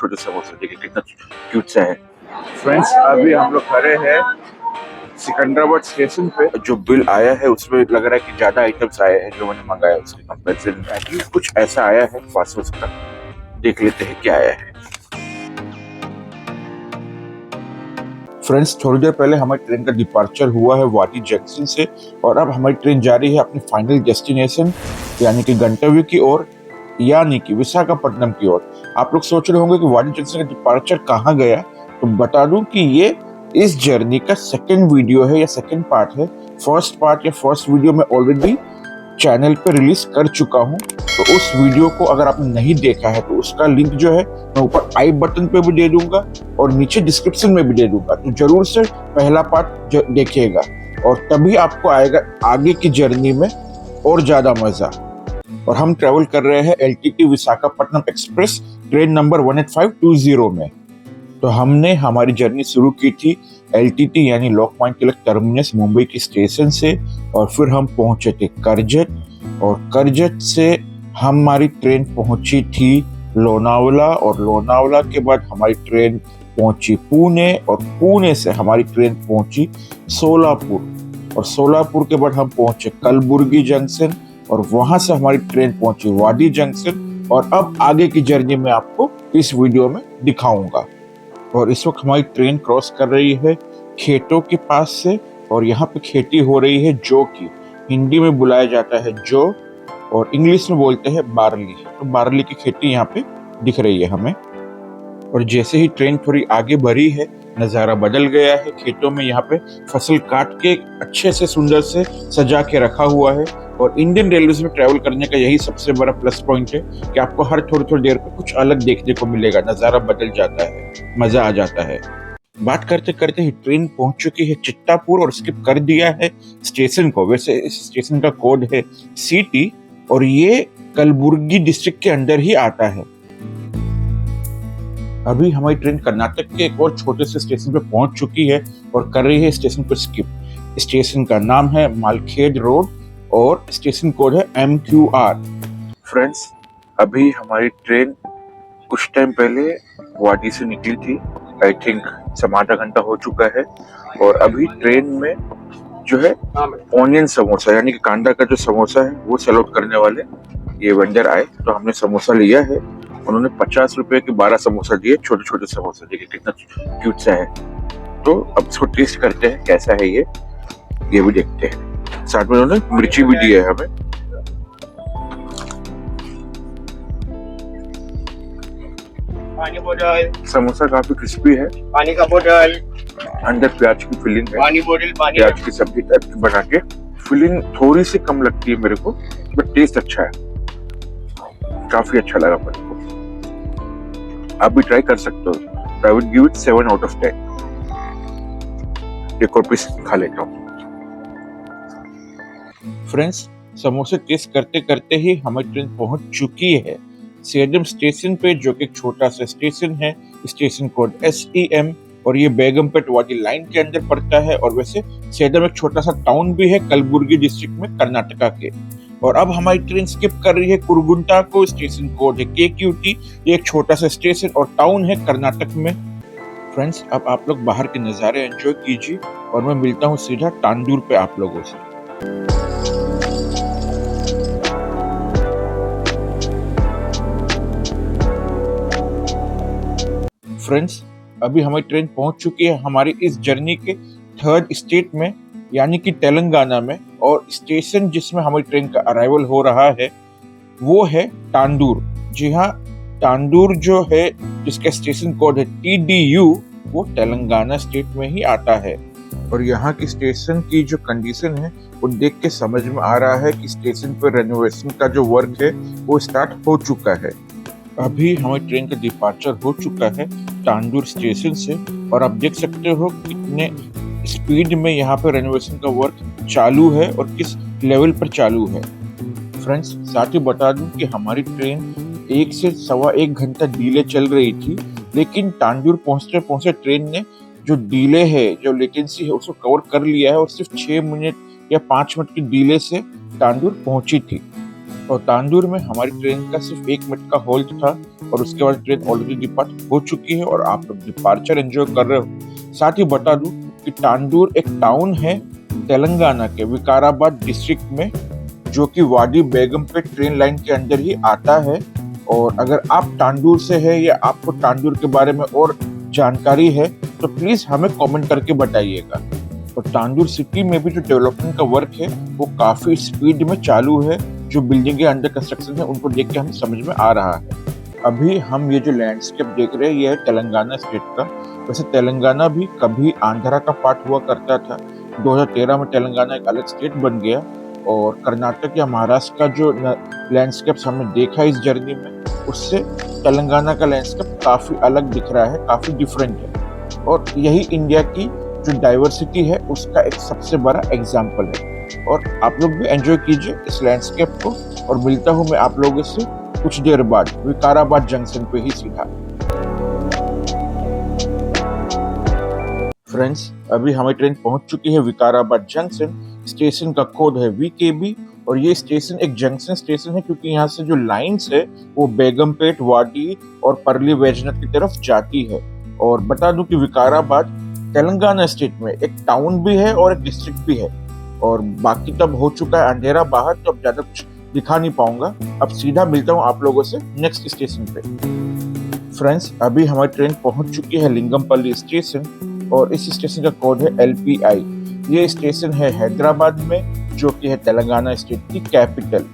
छोटे समोसे, देखिए कितना क्यूट सा है। फ्रेंड्स अभी हम लोग खड़े हैं सिकंदराबाद स्टेशन पे। जो बिल आया है उसमें लग रहा है कि ज्यादा आइटम्स आए हैं जो मैंने मंगाया उसके कंपेरिजन में। कुछ ऐसा आया है फास्ट फूड का, देख लेते हैं क्या आया है। फ्रेंड्स थोड़ी देर पहले हमारी ट्रेन का डिपार्चर हुआ है वाडी जंक्शन से और अब हमारी ट्रेन जा रही है अपनी फाइनल डेस्टिनेशन यानी कि गंतव्य की ओर, यानी कि विशाखापट्टनम की ओर। आप लोग सोच रहे होंगे कि वाडी जंक्शन का डिपार्चर कहाँ गया, तो बता दूं कि ये इस जर्नी का सेकंड वीडियो है या सेकंड पार्ट है। फर्स्ट पार्ट या फर्स्ट वीडियो मैं ऑलरेडी चैनल पे रिलीज कर चुका हूँ, तो उस वीडियो को अगर आपने नहीं देखा है तो उसका लिंक जो है मैं ऊपर आई बटन पे भी दे दूंगा और नीचे डिस्क्रिप्शन में भी दे दूंगा, तो जरूर से पहला पार्ट देखिएगा और तभी आपको आएगा आगे की जर्नी में और ज्यादा मजा। और हम ट्रेवल कर रहे हैं LTT Visakhapatnam express train number 18520 में। तो हमने हमारी जर्नी शुरू की थी एलटीटी यानी लोकमान्य तिलक टर्मिनस मुंबई की स्टेशन से और फिर हम पहुंचे थे करजत और करजत से हमारी ट्रेन पहुंची थी लोनावला और लोनावला के बाद हमारी ट्रेन पहुंची पुणे और पुणे से हमारी ट्रेन पहुंची सोलापुर और सोलापुर के बाद हम पहुंचे कलबुर्गी जंक्शन और वहां से हमारी ट्रेन पहुंची वाडी जंक्शन। और अब आगे की जर्नी में आपको इस वीडियो में दिखाऊंगा। और इस वक्त हमारी ट्रेन क्रॉस कर रही है खेतों के पास से और यहाँ पे खेती हो रही है जो की हिंदी में बुलाया जाता है जो और इंग्लिश में बोलते हैं बार्ली। तो बार्ली की खेती यहाँ पे दिख रही है हमें। और जैसे ही ट्रेन थोड़ी आगे बढ़ी है नज़ारा बदल गया है। खेतों में यहाँ पे फसल काट के अच्छे से सुंदर से सजा के रखा हुआ है। और इंडियन रेलवे में ट्रैवल करने का यही सबसे बड़ा प्लस पॉइंट है कि आपको हर थोड़ी थोड़ी देर पे कुछ अलग देखने को मिलेगा, नज़ारा बदल जाता है, मजा आ जाता है। बात करते करते ही ट्रेन पहुंच चुकी है चित्तापुर और स्किप कर दिया है स्टेशन को। वैसे इस स्टेशन का कोड है सीटी और ये कलबुर्गी डिस्ट्रिक्ट के अंदर ही आता है। अभी हमारी ट्रेन कर्नाटक के एक और छोटे से स्टेशन पे पहुंच चुकी है और कर रही है स्टेशन पर स्किप। स्टेशन का नाम है मालखेड रोड और स्टेशन कोड है MQR। फ्रेंड्स अभी हमारी ट्रेन कुछ टाइम पहले वाडी से निकली थी, आई थिंक आधा घंटा हो चुका है। और अभी ट्रेन में जो है ऑनियन समोसा यानी कि कांदा का जो समोसा है वो सेल आउट करने वाले ये वेंडर आए, तो हमने समोसा लिया है। उन्होंने 50 रुपए के 12 समोसा दिए, छोटे छोटे समोसा, देखिए कितना क्यूट सा है। तो अब इसको टेस्ट करते हैं कैसा है ये भी देखते हैं। साथ में उन्होंने मिर्ची भी दी है हमें। पानी बोतल, समोसा काफी क्रिस्पी है, पानी का बोतल, अंदर प्याज की फिलिंग है, पानी बोतल, पानी प्याज की सब्जी टाइप की बना के। फिलिंग थोड़ी सी कम लगती है मेरे को, बट टेस्ट अच्छा है, काफी अच्छा लगा मेरे को। आप भी ट्राई कर सकते हो। I would give it 7 out of 10। एक और पीस खा लेता हूँ। फ्रेंड्स समोसे टेस्ट करते करते ही हमारी ट्रेन पहुंच चुकी है सेडम स्टेशन पे, जो कि एक छोटा सा स्टेशन है। स्टेशन कोड SEM और ये बेगमपेट वाडी लाइन के अंदर पड़ता है। और वैसे सेडम एक छोटा सा टाउन भी है कलबुर्गी डिस्ट्रिक्ट में कर्नाटका के। और अब हमारी ट्रेन स्किप कर रही है कुरगुंटा को। स्टेशन कोड है KQT। ये एक छोटा सा स्टेशन और टाउन है कर्नाटक में। फ्रेंड्स अब आप लोग बाहर के नज़ारे एंजॉय कीजिए और मैं मिलता हूँ सीधा तांदूर पे आप लोगों से। फ्रेंड्स अभी हमारी ट्रेन पहुंच चुकी है हमारी इस जर्नी के थर्ड स्टेट में यानी कि तेलंगाना में। और स्टेशन जिसमें हमारी ट्रेन का अराइवल हो रहा है वो है तांदूर। जी हाँ, तांदूर जो है जिसका स्टेशन कोड है TDU वो तेलंगाना स्टेट में ही आता है। और यहाँ की स्टेशन की जो कंडीशन है वो देख के समझ में आ रहा है कि स्टेशन पर रेनोवेशन का जो वर्क है वो स्टार्ट हो चुका है। अभी हमारी ट्रेन का डिपार्चर हो चुका है तांदूर स्टेशन से और आप देख सकते हो कितने स्पीड में यहाँ पे रेनोवेशन का वर्क चालू है और किस लेवल पर चालू है। फ्रेंड्स साथ ही बता दूं कि हमारी ट्रेन 1 से सवा 1 घंटा डिले चल रही थी, लेकिन तांदूर पहुंचते पहुंचते ट्रेन ने जो डिले है, जो लेटेंसी है उसको कवर कर लिया है और सिर्फ 6 मिनट या 5 मिनट की डिले से तांदूर पहुंची थी। और तांदूर में हमारी ट्रेन का सिर्फ 1 मिनट का होल्ड था और उसके बाद ट्रेन ऑलरेडी डिपार्ट हो चुकी है और आप लोग डिपार्चर एंजॉय कर रहे हो। साथ ही बता दूं कि तांदूर एक टाउन है तेलंगाना के विकाराबाद डिस्ट्रिक्ट में, जो कि वाडी बेगम पे ट्रेन लाइन के अंदर ही आता है। और अगर आप तांदूर से है या आपको तांदूर के बारे में और जानकारी है तो प्लीज हमें कमेंट करके बताइएगा। और तांदूर सिटी में भी जो डेवलपमेंट का वर्क है वो काफी स्पीड में चालू है। जो बिल्डिंग के अंडर कंस्ट्रक्शन है उनको देख के हमें समझ में आ रहा है। अभी हम ये जो लैंडस्केप देख रहे हैं ये है तेलंगाना स्टेट का। वैसे तेलंगाना भी कभी आंध्रा का पार्ट हुआ करता था। 2013 में तेलंगाना एक अलग स्टेट बन गया और कर्नाटक या महाराष्ट्र का जो लैंडस्केप हमने देखा इस जर्नी में उससे तेलंगाना का लैंडस्केप काफी अलग दिख रहा है, काफी डिफरेंट है। और यही इंडिया की जो डाइवर्सिटी है उसका एक सबसे बड़ा एग्जाम्पल है। और आप लोग भी एंजॉय कीजिए इस लैंडस्केप को और मिलता हूँ मैं आप लोगों से कुछ देर बाद विकाराबाद जंक्शन पे ही सीधा। फ्रेंड्स, अभी हमारी ट्रेन पहुंच चुकी है विकाराबाद जंक्शन। स्टेशन का कोड है VKB और ये स्टेशन एक जंक्शन स्टेशन है क्योंकि यहाँ से जो लाइन्स है वो बेगमपेट, वाडी और परली वैजनाथ की तरफ जाती है। और बता दूं कि विकाराबाद तेलंगाना स्टेट में एक टाउन भी है और एक डिस्ट्रिक्ट भी है। और बाकी तब हो चुका है अंधेरा बाहर, तो अब ज्यादा कुछ दिखा नहीं पाऊंगा। अब सीधा मिलता हूँ आप लोगों से नेक्स्ट स्टेशन पे। फ्रेंड्स, अभी हमारी ट्रेन पहुंच चुकी है लिंगमपल्ली स्टेशन और इस स्टेशन का कोड है LPI। ये स्टेशन है हैदराबाद में, जो कि है तेलंगाना स्टेट की कैपिटल।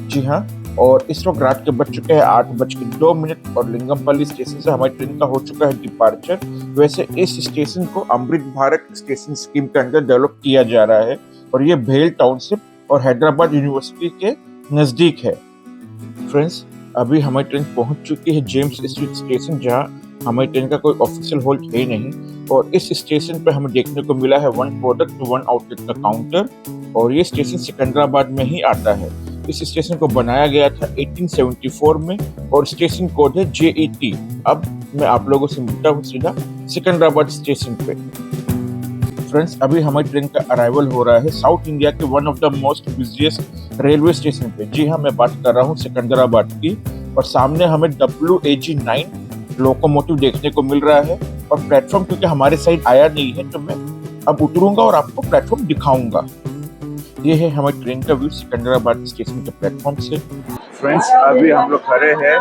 जी हाँ, और इस वक्त रात के बज चुके हैं 8:02 और लिंगमपल्ली स्टेशन से हमारी ट्रेन का हो चुका है डिपार्चर। वैसे इस स्टेशन को अमृत भारत स्टेशन स्कीम के अंदर डेवलप किया जा रहा है और ये भेल टाउनशिप और हैदराबाद यूनिवर्सिटी के नजदीक है। फ्रेंड्स, अभी हमारी ट्रेन पहुंच चुकी है जेम्स स्ट्रीट स्टेशन, जहां हमारी ट्रेन का कोई ऑफिशियल होल्ड है नहीं। और इस स्टेशन पे हमें देखने को मिला है 1 प्रोडक्ट 1 आउटलेट का काउंटर और ये स्टेशन सिकंदराबाद में ही आता है। इस स्टेशन को बनाया गया था 1874 में और स्टेशन कोड है JET। अब मैं आप लोगों से मिलता हूँ सीधा सिकंदराबाद स्टेशन पे। फ्रेंड्स, अभी हमारी ट्रेन का अराइवल हो रहा है साउथ इंडिया के one of the most busiest railway station पे। जी हाँ, मैं बात कर रहा हूँ सिकंदराबाद की। और सामने हमें WAG9 लोकोमोटिव देखने को मिल रहा है और प्लेटफॉर्म क्योंकि हमारे साइड आया नहीं है तो मैं अब उतरूंगा और आपको प्लेटफॉर्म दिखाऊंगा। ये है हमारी ट्रेन का व्यू सिकंदराबाद स्टेशन के प्लेटफॉर्म से। फ्रेंड्स, अभी हम लोग खड़े हैं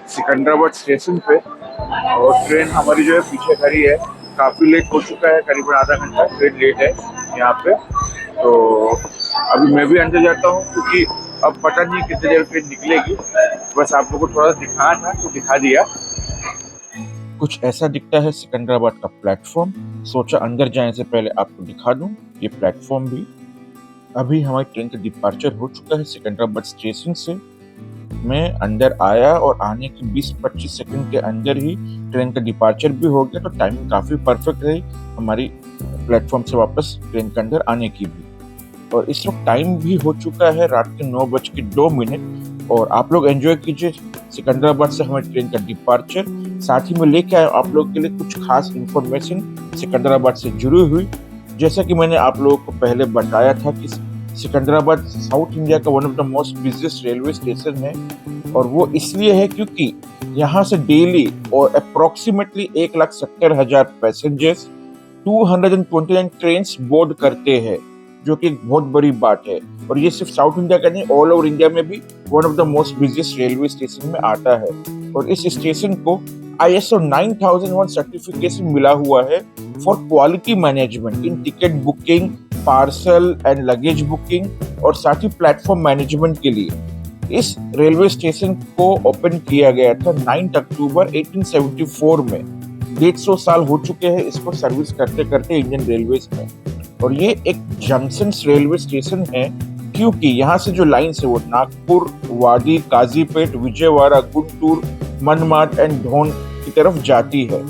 सिकंदराबाद स्टेशन पे और ट्रेन हमारी जो है पीछे खड़ी है। काफी लेट हो चुका है, करीबन आधा घंटा ट्रेन लेट है यहाँ पे। तो अभी मैं भी अंदर जाता हूँ क्योंकि अब पता नहीं कितनी देर ट्रेन निकलेगी। बस आप लोगों को थोड़ा सा दिखाना था तो दिखा दिया। कुछ ऐसा दिखता है सिकंदराबाद का प्लेटफॉर्म। सोचा अंदर जाने से पहले आपको दिखा दूं ये प्लेटफॉर्म भी। अभी हमारी ट्रेन का डिपार्चर हो चुका है सिकंदराबाद स्टेशन से। मैं अंदर आया और आने के 20-25 सेकंड के अंदर ही ट्रेन का डिपार्चर भी हो गया, तो टाइमिंग काफी परफेक्ट रही हमारी प्लेटफॉर्म से वापस ट्रेन के अंदर आने की भी। और इस वक्त टाइम भी हो चुका है रात के 9:02 और आप लोग एंजॉय कीजिए सिकंदराबाद से हमारी ट्रेन का डिपार्चर। साथ ही में लेके आया आप लोगों के लिए कुछ खास इंफॉर्मेशन सिकंदराबाद से जुड़ी हुई। जैसा कि मैंने आप लोगों को पहले बताया था कि सिकंदराबाद साउथ इंडिया का one of the most busiest railway station है और वो इसलिए है क्योंकि यहाँ से डेली और अप्रोक्सीमेटली 1,70,000 पैसेंजर्स 229 ट्रेन बोर्ड करते हैं, जो कि एक बहुत बड़ी बात है। और ये सिर्फ साउथ इंडिया का नहीं, ऑल ओवर इंडिया में भी one of the most busiest railway station में आता है। और इस स्टेशन को ISO 9001 सर्टिफिकेशन मिला हुआ है for quality management in ticket booking, parcel and luggage booking और साथ ही प्लेटफॉर्म मैनेजमेंट के लिए। इस रेलवे स्टेशन को ओपन किया गया था 9 अक्टूबर 1874 में। 150 साल हो चुके हैं इसको सर्विस करते करते इंडियन रेलवेज में। और ये एक जंक्शन रेलवे स्टेशन है क्योंकि यहाँ से जो लाइन है वो नागपुर, वाडी, काजीपेट, विजयवाड़ा, गुंटूर, मनमाड एंड ढोन की तरफ जाती है।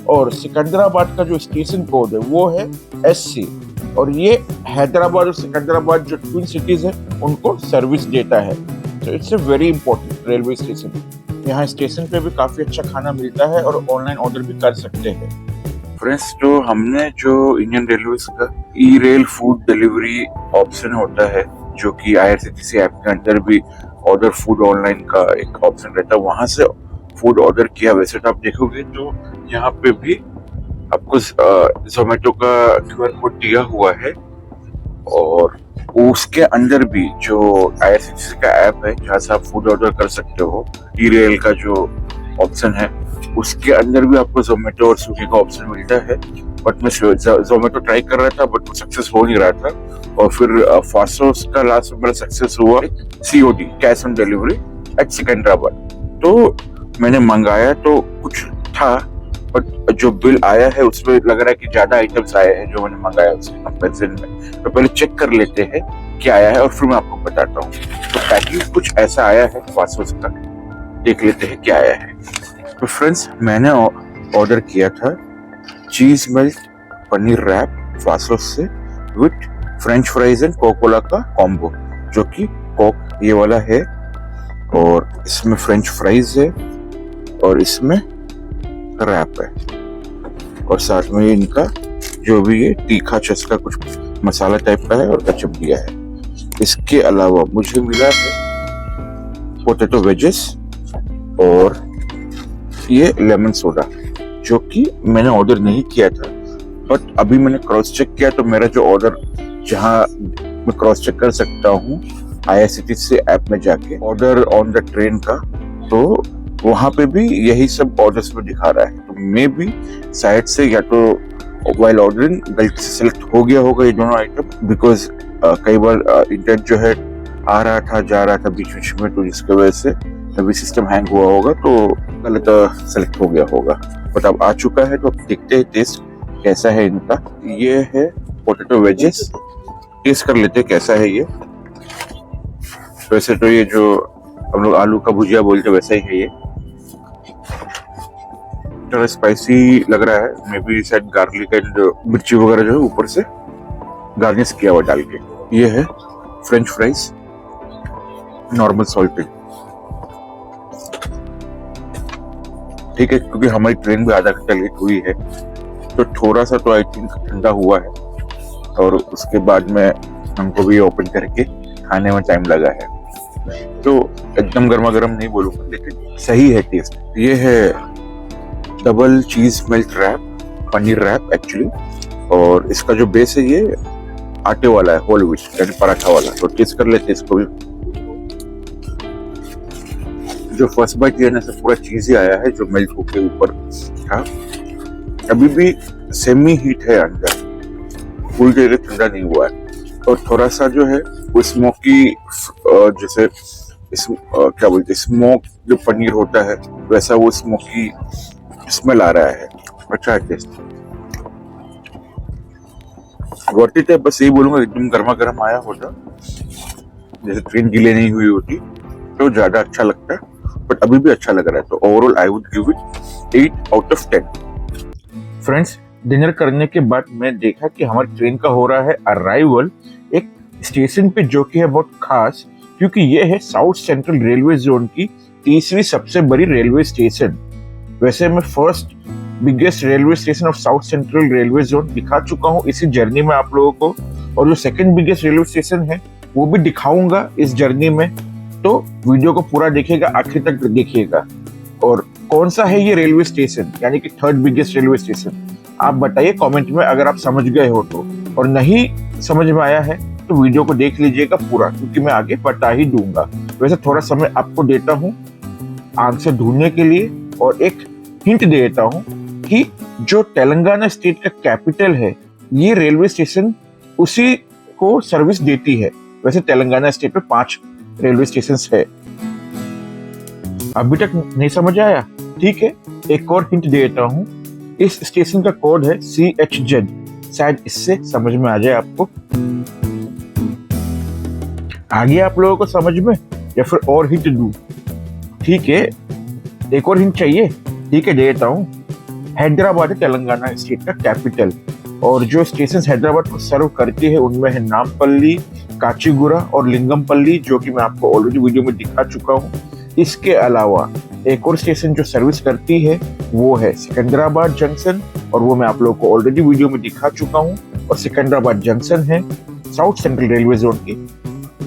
और सिकंदराबाद का जो स्टेशन कोड है वो है SC और ये हैदराबाद और सिकंदराबाद जो ट्विन सिटीज है उनको सर्विस देता है। तो it's a very important railway station. यहाँ स्टेशन पे भी काफी अच्छा खाना मिलता है और ऑनलाइन ऑर्डर भी कर सकते हैं। फ्रेंड्स, हमने जो इंडियन रेलवे का ई-रेल फूड डिलीवरी ऑप्शन होता है जो कि IRCTC ऐप के अंदर भी ऑर्डर फूड ऑनलाइन का एक ऑप्शन रहता है, वहां से फूड ऑर्डर किया। वैसे तो आप देखोगे तो यहाँ पे भी आपको जोमेटो का QR कोड दिया हुआ है, और उसके अंदर भी जो IRCTC का ऐप है जहाँ से आप फूड ऑर्डर कर सकते हो, ई-रेल का जो ऑप्शन है उसके अंदर भी आपको जोमेटो और स्विगी का ऑप्शन मिलता है। बट मैं जोमेटो ट्राई कर रहा था बट वो सक्सेस हो नहीं रहा था, और फिर फास्टोस का लास्ट में मेरा सक्सेस हुआ COD, cash on delivery at Secunderabad. तो मैंने मंगाया तो कुछ था, बट जो बिल आया है उसमें लग रहा है कि ज्यादा आइटम्स आए हैं जो मैंने मंगाया उसके कंपेरिजन में। तो पहले चेक कर लेते हैं क्या आया है और फिर मैं आपको बताता हूँ। तो पैकिंग कुछ ऐसा आया है फास्टोस का, देख लेते हैं क्या आया है। तो फ्रेंड्स, मैंने ऑर्डर किया था चीज मेल्ट पनीर रैप फास्टोस से with French fries and Coca Cola का कॉम्बो, जो कि कोक ये वाला है, और इसमें फ्रेंच फ्राइज है और इसमें रैप है, और साथ में इनका जो भी ये तीखा चस्का कुछ मसाला टाइप का है और केचप दिया है। इसके अलावा मुझे मिला है पोटैटो वेजेस और ये लेमन सोडा, जो कि मैंने ऑर्डर नहीं किया था, बट अभी मैंने क्रॉस चेक किया तो मेरा जो ऑर्डर, जहां मैं क्रॉस चेक कर सकता हूँ IRCTC ऐप में जाके ऑर्डर ऑन द ट्रेन का, तो वहां पे भी यही सब ऑर्डर्स में दिखा रहा है। तो मे भी साइड से या तो वाइल ऑर्डरिंग गलती से सेलेक्ट हो गया होगा ये दोनों आइटम, बिकॉज कई बार इंटरनेट जो है आ रहा था जा रहा था बीच बीच में, तो जिसकी वजह से अभी सिस्टम हैंग हुआ होगा तो गलत सेलेक्ट हो गया होगा। बट अब आ चुका है तो अब देखते हैं टेस्ट कैसा है इनका। ये है पोटैटो वेजेस, टेस्ट कर लेते हैं कैसा है ये। वैसे तो ये जो हम लोग आलू का भुजिया बोलते वैसा ही है ये, थोड़ा स्पाइसी लग रहा है, मे बी शायद गार्लिक एंड मिर्ची वगैरह जो है ऊपर से गार्निश किया हुआ डाल के। ये है फ्रेंच फ्राइज नॉर्मल सॉल्टेड, ठीक है, क्योंकि हमारी ट्रेन भी आधा घंटा लेट हुई है तो थोड़ा सा तो आई थिंक ठंडा हुआ है, और उसके बाद में हमको भी ओपन करके खाने में टाइम लगा है, तो एकदम गर्मा गर्म नहीं बोलूंगा लेकिन सही है टेस्ट। ये है double cheese melt wrap, paneer wrap actually, और इसका जो बेस है ये आटे वाला है, होल व्हीट यानी पराठा वाला। तो टेस्ट कर लेते इसको भी। जो फर्स्ट बाइट लेने से पूरा चीज ही आया है जो मेल्ट होके ऊपर था, अभी भी सेमी हीट है अंदर, पूरी तरह ठंडा नहीं हुआ है, और थोड़ा सा जो है वो स्मोकी, जैसे क्या बोलते हैं, स्मोक जो पनीर होता है वैसा वो स्मोकी स्मेल आ रहा है। अच्छा है टेस्ट, वर्थ इट है। बस यही बोलूंगा, एकदम गर्मा गर्म आया होता, जैसे ट्रेन गीले नहीं हुई होती तो ज्यादा अच्छा लगता है, बट अभी भी अच्छा लग रहा है। तो overall I would give it 8 out of 10। Friends, dinner करने के बाद मैं देखा कि हमारी ट्रेन का हो रहा है अराइवल एक स्टेशन पे, जो कि है बहुत खास, क्योंकि ये है साउथ सेंट्रल रेलवे जोन की तीसरी सबसे बड़ी रेलवे स्टेशन। वैसे मैं first biggest railway station of south central railway zone दिखा चुका हूँ इसी जर्नी में आप लोगों को, और जो सेकंड बिगेस्ट रेलवे स्टेशन है वो भी दिखाऊंगा इस जर्नी में। तो वीडियो को पूरा देखिएगा, आखिर तक देखिएगा। और कौन सा है ये रेलवे स्टेशन, यानी कि थर्ड बिगेस्ट रेलवे स्टेशन, आप बताइए कमेंट में अगर आप समझ गए हो तो, और नहीं समझ में आया है तो वीडियो को देख लीजिएगा पूरा, क्योंकि मैं आगे बता ही दूंगा। वैसे थोड़ा समय आपको देता हूँ आंसर ढूंढने के लिए, और एक हिंट दे देता हूँ कि जो तेलंगाना स्टेट का कैपिटल है ये रेलवे स्टेशन उसी को सर्विस देती है। वैसे तेलंगाना स्टेट में 5 रेलवे स्टेशन है। अभी तक नहीं समझ आया? ठीक है, एक और हिंट दे देता हूँ, इस स्टेशन का कोड है CHZ, शायद इससे समझ में आ जाए आपको। आ गया आप लोगों को समझ में, या फिर और हिंट दूं? ठीक है, एक और हिंट चाहिए? ठीक है, दे देता हूँ। हैदराबाद है तेलंगाना स्टेट का कैपिटल, और जो स्टेशन हैदराबाद को सर्व करती है उनमें है नामपल्ली, काचीगुड़ा और लिंगमपल्ली, जो कि मैं आपको ऑलरेडी वीडियो में दिखा चुका हूँ। इसके अलावा एक और स्टेशन जो सर्विस करती है वो है सिकंदराबाद जंक्शन, और वो मैं आप लोगों को ऑलरेडी वीडियो में दिखा चुका हूँ। और सिकंदराबाद जंक्शन है साउथ सेंट्रल रेलवे जोन की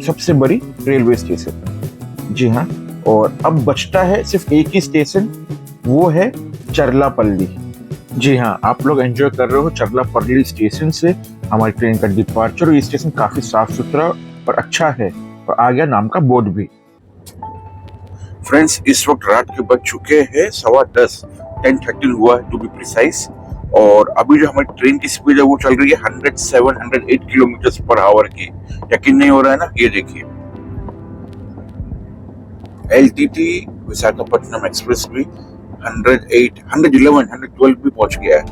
सबसे बड़ी रेलवे स्टेशन। जी हाँ, और अब बचता है सिर्फ एक ही स्टेशन, वो है चरलापल्ली। जी हाँ, आप लोग एंजॉय कर रहे हो चरलापल्ली स्टेशन से हमारी ट्रेन का डिपार्चर। और ये स्टेशन काफी साफ सुथरा और अच्छा है और आ गया नाम का बोर्ड भी। फ्रेंड्स, इस वक्त रात के बज चुके हैं 10:15, 10:13 हुआ है टू बी प्रिसाइज। और अभी जो हमारी ट्रेन की स्पीड है वो चल रही है 107-108 किलोमीटर पर आवर की। यकीन नहीं हो रहा है ना? ये देखिए, LTT विशाखापट्टनम एक्सप्रेस भी 108, 111, 112 भी पहुंच गया है।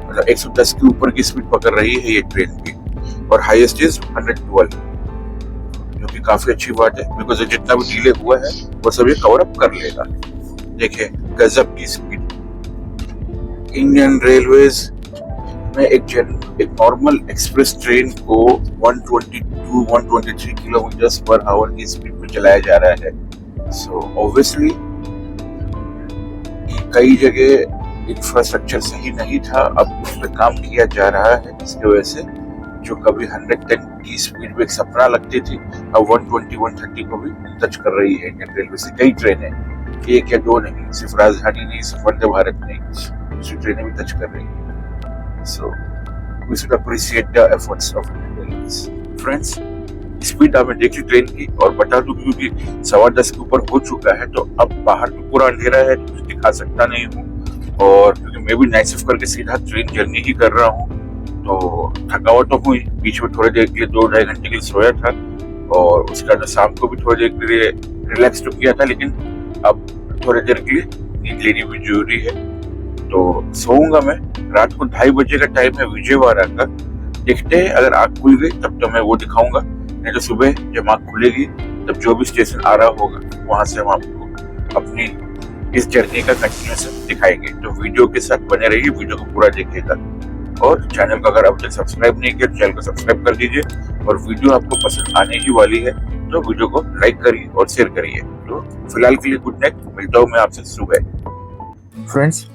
मतलब 110 के ऊपर की स्पीड पकड़ रही है ये ट्रेन भी। और हाईएस्ट इज 112, जो कि काफी अच्छी बात है, बिकॉज जितना भी डिले हुआ है वो सब ये कवर अप कर लेगा। देखिए गजब की स्पीड। इंडियन रेलवेज में एक नॉर्मल एक्सप्रेस ट्रेन को 122-123 किलोमीटर पर आवर की स्पीड में चलाया जा रहा है। सो ऑब्वियसली कई जगह इंफ्रास्ट्रक्चर सही नहीं था, अब उस पर काम किया जा रहा है। इसकी वजह से जो कभी 110 की स्पीड में एक सपना लगती थी, अब 120-130 को भी टच कर रही है इंडियन रेलवे से। कई ट्रेनें, एक या दो नहीं, सिर्फ राजधानी नहीं, सिर्फ वंदे भारत नहीं, दूसरी ट्रेनें भी टच कर रही है। So we should appreciate the efforts of Indian railway. Friends, speed आपने देखी ट्रेन की, और बता दूं क्योंकि 10:15 के ऊपर हो चुका है तो अब बाहर तो पूरा अंधेरा है, कुछ दिखा सकता नहीं हूँ। और क्योंकि मैं भी नाइट शिफ्ट करके सीधा ट्रेन जर्नी ही कर रहा हूँ, तो थकावट तो हुई। बीच में थोड़ी देर के लिए 2-2.5 घंटे के लिए सोया था, और उसके बाद शाम को भी थोड़ी देर के लिए रिलैक्स तो किया था, लेकिन अब थोड़ी देर के लिए नींद लेनी भी जरूरी है। तो सोऊंगा मैं। रात को 2:30 बजे का टाइम है विजयवाड़ा का। देखते हैं, अगर आँख खुल गई तब तो मैं वो दिखाऊंगा, नहीं तो सुबह जब आँख खुलेगी तब जो भी स्टेशन आ रहा होगा वहां से हम आपको अपनी इस जर्नी का कंटिन्यूएशन दिखाएंगे। तो वीडियो के साथ बने रहिए, वीडियो को पूरा देखिएगा। और चैनल को अगर अब तक सब्सक्राइब नहीं किया तो चैनल को सब्सक्राइब कर दीजिए। और वीडियो आपको पसंद आने ही वाली है तो वीडियो को लाइक करिए और शेयर करिए। तो फिलहाल के लिए गुड नाइट, मिलता हूँ मैं आपसे सुबह। फ्रेंड्स,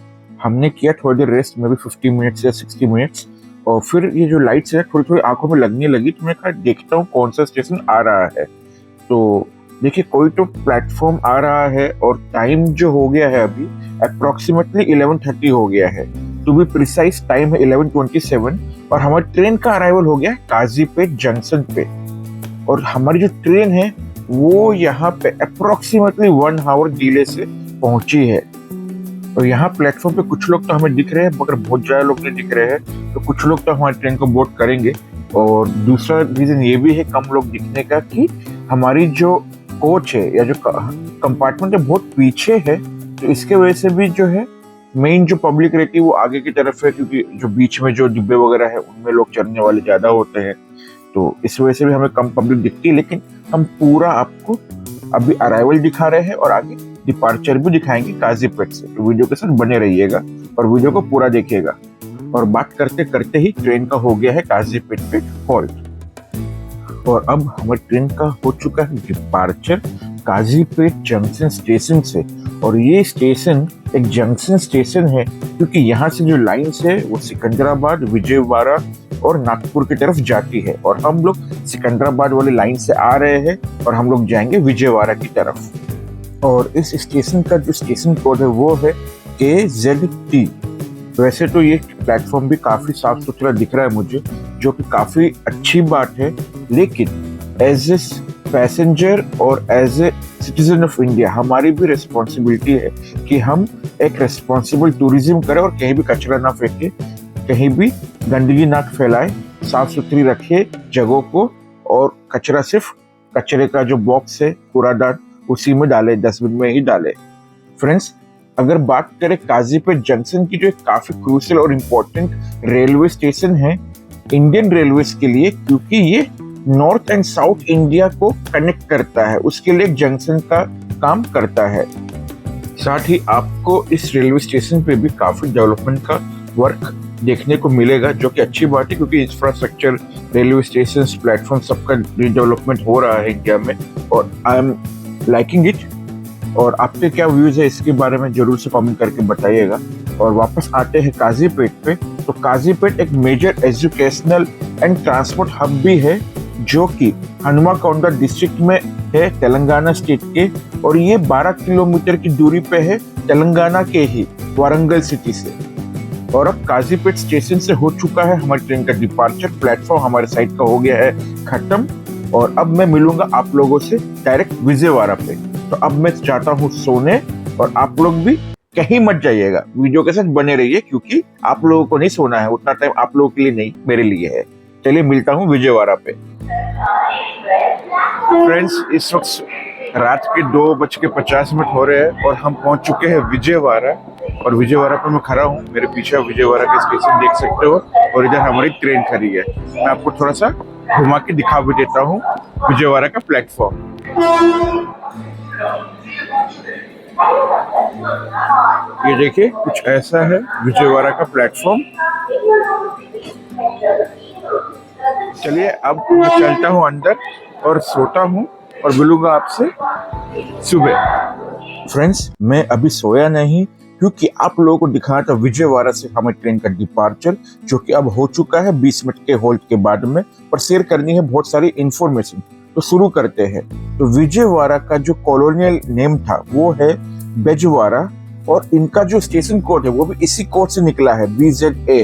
हमने किया थोड़ी देर रेस्ट में भी 50 मिनट्स या 60 मिनट्स, और फिर ये जो लाइट्स है थोड़ी थोड़ी आंखों में लगने लगी, तो मैं कहा देखता हूँ कौन सा स्टेशन आ रहा है। तो देखिए कोई तो प्लेटफॉर्म आ रहा है, और टाइम जो हो गया है अभी अप्रोक्सीमेटली 11:30 हो गया है। टू बी प्रिसाइज टाइम है 11:27, और हमारी ट्रेन का अराइवल हो गया है काजीपेट जंक्शन पे। और हमारी जो ट्रेन है वो यहाँ पे अप्रोक्सीमेटली 1 आवर डिले से पहुंची है। और यहाँ प्लेटफॉर्म पे कुछ लोग तो हमें दिख रहे हैं, मगर बहुत ज्यादा लोग नहीं दिख रहे हैं, तो कुछ लोग तो हमारी ट्रेन को बोर्ड करेंगे। और दूसरा रीजन ये भी है कम लोग दिखने का, कि हमारी जो कोच है या जो कंपार्टमेंट है बहुत पीछे है, तो इसके वजह से भी जो है मेन जो पब्लिक रहती है वो आगे की तरफ है, क्योंकि जो बीच में जो डिब्बे वगैरह है उनमें लोग चढ़ने वाले ज्यादा होते हैं, तो इस वजह से भी हमें कम पब्लिक दिखती है। लेकिन हम पूरा आपको अभी अराइवल दिखा रहे हैं और आगे डिपार्चर भी दिखाएंगे काजीपेट से। तो वीडियो के साथ बने रहिएगा और वीडियो को पूरा देखिएगा। और बात करते करते ही ट्रेन का हो गया है काजीपेट पे हॉल्ट, और अब हमारी ट्रेन का हो चुका है डिपार्चर काजीपेट जंक्शन स्टेशन से। और ये स्टेशन एक जंक्शन स्टेशन है, क्योंकि यहाँ से जो लाइन है वो सिकंदराबाद, विजयवाड़ा और नागपुर की तरफ जाती है। और हम लोग सिकंदराबाद वाली लाइन से आ रहे हैं और हम लोग जाएंगे विजयवाड़ा की तरफ। और इस स्टेशन का जो स्टेशन कोड है वो है KZT। वैसे तो ये प्लेटफॉर्म भी काफी साफ सुथरा दिख रहा है मुझे, जो कि काफी अच्छी बात है। लेकिन एज ए पैसेंजर और as a citizen of India हमारी भी रिस्पॉन्सिबिलिटी है कि हम एक रिस्पॉन्सिबल टूरिज्म करें और कहीं भी कचरा ना फेंके, कहीं भी गंदगी ना फैलाए, साफ सुथरी रखे जगहों को, और कचरा सिर्फ कचरे का जो बॉक्स है कूड़ादान उसी में डाले, डस्टबिन में ही डाले। फ्रेंड्स, अगर बात करें काजीपेट जंक्शन की, जो एक काफी क्रूशियल और इम्पोर्टेंट रेलवे स्टेशन है इंडियन रेलवेज के लिए, क्योंकि ये नॉर्थ एंड साउथ इंडिया को कनेक्ट करता है, उसके लिए जंक्शन का काम करता है। साथ ही आपको इस रेलवे स्टेशन पे भी काफी डेवलपमेंट का वर्क देखने को मिलेगा, जो कि अच्छी बात है, क्योंकि इंफ्रास्ट्रक्चर, रेलवे स्टेशन, प्लेटफॉर्म सबका रिडेवलपमेंट हो रहा है इंडिया में, और आई एम लाइकिंग इट। और आपके क्या व्यूज है इसके बारे में जरूर से कमेंट करके बताइएगा। और वापस आते हैं काजीपेट पे, तो काजीपेट एक major educational and transport hub भी है, जो कि हनुमकोंडा डिस्ट्रिक्ट में है, तेलंगाना स्टेट के, और ये 12 किलोमीटर की दूरी पे है तेलंगाना के ही वारंगल सिटी से। और अब काजीपेट स्टेशन से हो चुका है हमारी ट्रेन का डिपार्चर। प्लेटफॉर्म हमारे साइड का हो गया है खत्म, और अब मैं मिलूंगा आप लोगों से डायरेक्ट विजयवाड़ा पे। तो अब मैं चाहता हूँ सोने, और आप लोग भी कहीं मत जाइएगा, वीडियो के साथ बने रहिए, क्योंकि आप लोगों को नहीं सोना है, उतना टाइम आप लोगों के लिए नहीं, मेरे लिए है। चलिए मिलता हूँ विजयवाड़ा पे। फ्रेंड्स, इस वक्त रात के 2:50 हो रहे हैं और हम पहुंच चुके हैं विजयवाड़ा। और विजयवाड़ा पर मैं खड़ा हूँ, मेरे पीछे विजयवाड़ा का स्टेशन देख सकते हो, और इधर हमारी ट्रेन खड़ी है। मैं आपको थोड़ा सा घुमा के दिखा भी देता हूँ विजयवाड़ा का प्लेटफॉर्म। ये देखिए, कुछ ऐसा है विजयवाड़ा का प्लेटफॉर्म। चलिए अब मैं चलता हूँ अंदर और सोता हूँ, और मिलूंगा आपसे सुबह। फ्रेंड्स, मैं अभी सोया नहीं, क्योंकि आप लोगों को दिखाना था विजयवाड़ा से हमारी ट्रेन का डिपार्चर, जो कि अब हो चुका है 20 मिनट के होल्ड के बाद में, और शेयर करनी है बहुत सारी इंफॉर्मेशन। तो शुरू करते हैं। तो विजयवाड़ा का जो कॉलोनियल नेम था वो है बेजवाड़ा, और इनका जो स्टेशन कोड है वो भी इसी कोड से निकला है, BZA।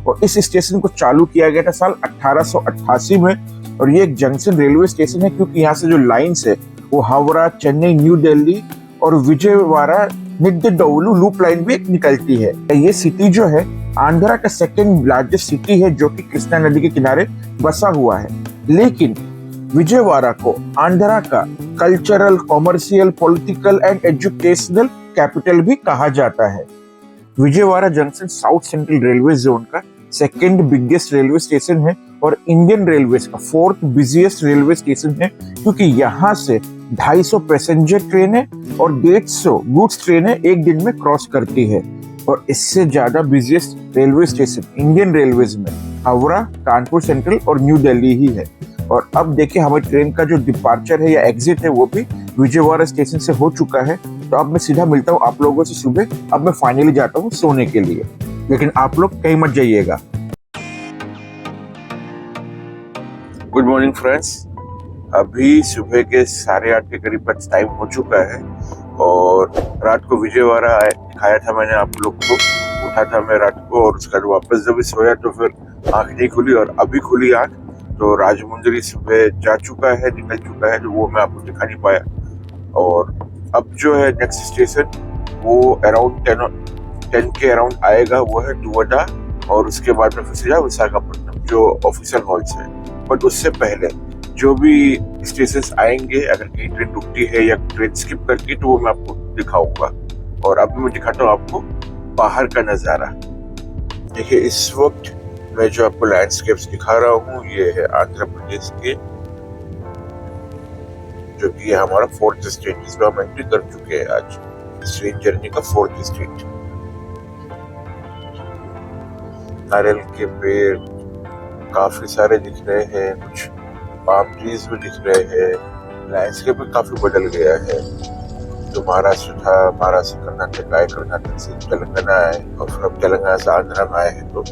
और इस स्टेशन को चालू किया गया था साल 1888 में, और ये एक जंक्शन रेलवे स्टेशन है, क्योंकि यहाँ से जो लाइन्स है वो हावड़ा, चेन्नई, न्यू दिल्ली और विजयवाड़ा निड्डोवलू लूप लाइन भी निकलती है। ये सिटी जो है आंध्रा का सेकेंड लार्जेस्ट सिटी है, जो कि कृष्णा नदी के किनारे बसा हुआ है। लेकिन विजयवाड़ा को आंध्रा का cultural, commercial, political and educational capital भी कहा जाता है। Vijayawada junction south central railway zone का सेकेंड बिगेस्ट रेलवे स्टेशन है, और इंडियन रेलवे का 4th बिजिएस्ट रेलवे स्टेशन है, क्योंकि यहाँ से 250 पैसेंजर ट्रेनें और 150 गुड्स ट्रेनें एक दिन में क्रॉस करती है। और इससे ज्यादा busiest railway station Indian railways में हावड़ा, कानपुर सेंट्रल और न्यू दिल्ली ही है। और अब देखिए, हमारी ट्रेन का जो डिपार्चर है या एग्जिट है वो भी विजयवाड़ा स्टेशन से हो चुका है। तो अब मैं सीधा मिलता हूँ आप लोगों से सुबह। अब मैं फाइनली जाता हूँ सोने के लिए, लेकिन आप लोग कहीं मत जाइएगा। गुड मॉर्निंग फ्रेंड्स, अभी सुबह के 8:30 के करीब टाइम हो चुका है, और रात को विजयवाड़ा दिखाया था मैंने आप लोग को। उठा था मैं रात को, और उसका वापस जब सोया तो फिर आँख नहीं खुली, और अभी खुली आँख। तो राजमुंदरी सुबह जा चुका है, निकल चुका है, तो वो मैं आपको दिखा नहीं पाया। और अब जो है नेक्स्ट स्टेशन वो अराउंड 10 के अराउंड आएगा, वो है दुवडा, और उसके बाद में फिर सीधा विशाखापट्टनम जो ऑफिशियल हॉल्स है। बट उससे पहले जो भी स्टेशन आएंगे, अगर कहीं ट्रेन रुकती है या ट्रेन स्किप करती है, तो वो मैं आपको दिखाऊंगा। और अभी मैं दिखाता हूँ आपको बाहर का नज़ारा। देखिए, इस वक्त मैं जो आपको लैंडस्केप्स दिखा रहा हूँ, ये है आंध्र प्रदेश के, जो कि हमारा 4th स्टेट, जिसमें हम एंट्री कर चुके हैं आज इस ट्रेन जर्नी का 4th स्टेट। नारियल के पेड़ काफी सारे दिख रहे हैं, कुछ पाम ट्रीज भी दिख रहे हैं। लैंडस्केप भी काफी बदल गया है। जो महाराष्ट्र था, महाराष्ट्र कर्नाटक आए, कर्नाटक से तेलंगाना आए, और फिर अब तेलंगाना से आंध्रा में आए हैं। तो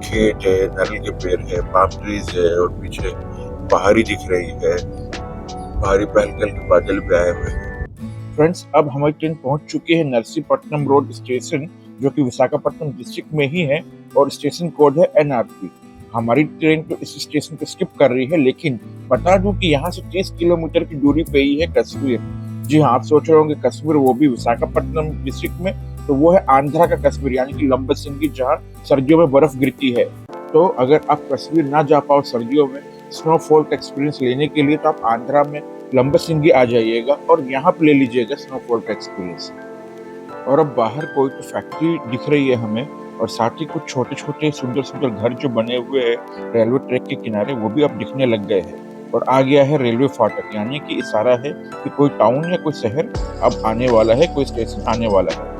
खेत है, नारियल के पेड़ है, पाम ट्रीज है, और पीछे पहाड़ी दिख रही है। पहाड़ी पे हल्के हल्के बादल भी आए हुए हैं। फ्रेंड्स, अब हमारी ट्रेन पहुंच चुकी है नरसीपट्टनम रोड स्टेशन, जो कि विशाखापट्टनम डिस्ट्रिक्ट में ही है, और स्टेशन कोड है NRP। हमारी ट्रेन तो इस स्टेशन को स्किप कर रही है, लेकिन बता दूं कि यहाँ से 30 किलोमीटर की दूरी पे ही है कश्मीर। जी हाँ, आप सोच रहे होंगे कश्मीर, वो भी विशाखापट्टनम डिस्ट्रिक्ट में, तो वो है आंध्रा का कश्मीर, यानी कि लंबसिंगी, जहाँ सर्दियों में बर्फ गिरती है। तो अगर आप कश्मीर ना जा पाओ सर्दियों में स्नोफॉल का एक्सपीरियंस लेने के लिए, तो आप आंध्रा में लंबसिंगी आ जाइएगा और यहाँ पे ले लीजिएगा स्नोफॉल का एक्सपीरियंस। और अब बाहर कोई तो फैक्ट्री दिख रही है हमें, और साथ ही कुछ छोटे छोटे सुंदर सुंदर घर जो बने हुए हैं रेलवे ट्रैक के किनारे, वो भी अब दिखने लग गए हैं। और आ गया है रेलवे फाटक, यानी कि इशारा है कि कोई टाउन या कोई शहर अब आने वाला है, कोई स्टेशन आने वाला है।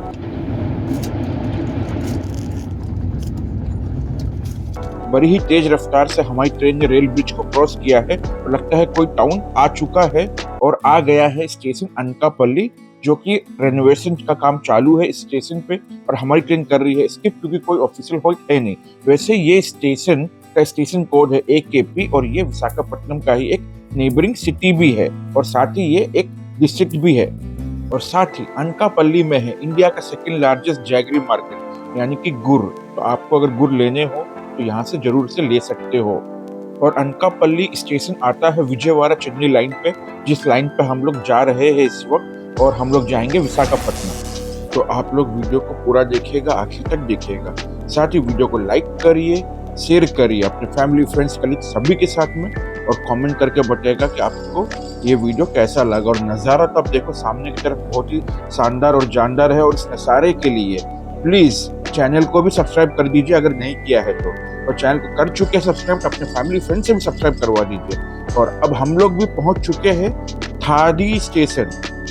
बड़ी ही तेज रफ्तार से हमारी ट्रेन ने रेल ब्रिज को क्रॉस किया है, और लगता है कोई टाउन आ चुका है, और आ गया है स्टेशन अनकापल्ली, जो कि रेनोवेशन का काम चालू है इस स्टेशन पे, और हमारी ट्रेन कर रही है स्किप क्योंकि कोई ऑफिशियल हॉल्ट है नहीं। वैसे ये स्टेशन का स्टेशन कोड है AKP, और ये विशाखापट्टनम का ही एक नेबरिंग सिटी भी है, और साथ ही ये एक डिस्ट्रिक्ट भी है। और साथ ही अनकापल्ली में है इंडिया का सेकंड लार्जेस्ट जैगरी मार्केट, यानी कि गुड़। तो आपको अगर गुड़ लेने हो तो यहाँ से जरूर से ले सकते हो। और अनकापल्ली स्टेशन आता है विजयवाड़ा चेन्नई लाइन पे, जिस लाइन पे हम लोग जा रहे हैं इस वक्त, और हम लोग जाएंगे विशाखापट्टनम। तो आप लोग वीडियो को पूरा देखिएगा, आखिर तक देखिएगा। साथ ही वीडियो को लाइक करिए, शेयर करिए अपने फैमिली, फ्रेंड्स, कलीग सभी के साथ में, और कमेंट करके बताइएगा कि आपको ये वीडियो कैसा लगा। और नज़ारा तो आप देखो सामने की तरफ बहुत ही शानदार और जानदार है, और इस नज़ारे के लिए प्लीज़ चैनल को भी सब्सक्राइब कर दीजिए अगर नहीं किया है तो, और चैनल को कर चुके हैं सब्सक्राइब अपने फैमिली फ्रेंड से भी सब्सक्राइब करवा दीजिए। और अब हम लोग भी पहुंच चुके हैं थादी स्टेशन,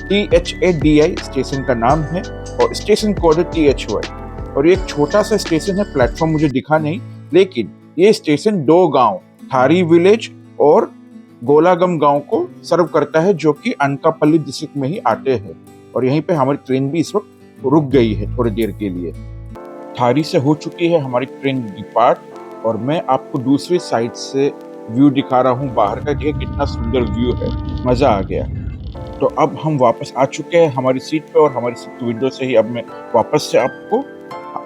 THADI स्टेशन का नाम है, और स्टेशन कोड है THY। और ये एक छोटा सा स्टेशन है, प्लेटफॉर्म मुझे दिखा नहीं, लेकिन ये स्टेशन 2 गांव, थारी विलेज और गोलागम गांव को सर्व करता है, जो कि अनकापल्ली डिस्ट्रिक्ट में ही आते हैं। और यहीं पे हमारी ट्रेन भी इस वक्त रुक गई है थोड़ी देर के लिए। थारी से हो चुकी है हमारी ट्रेन डिपार्ट, और मैं आपको दूसरी साइड से व्यू दिखा रहा हूँ बाहर का। देखिए कितना सुंदर व्यू है, मजा आ गया। तो अब हम वापस आ चुके हैं हमारी सीट पे, और हमारी सीट की विंडो से ही अब मैं वापस से आपको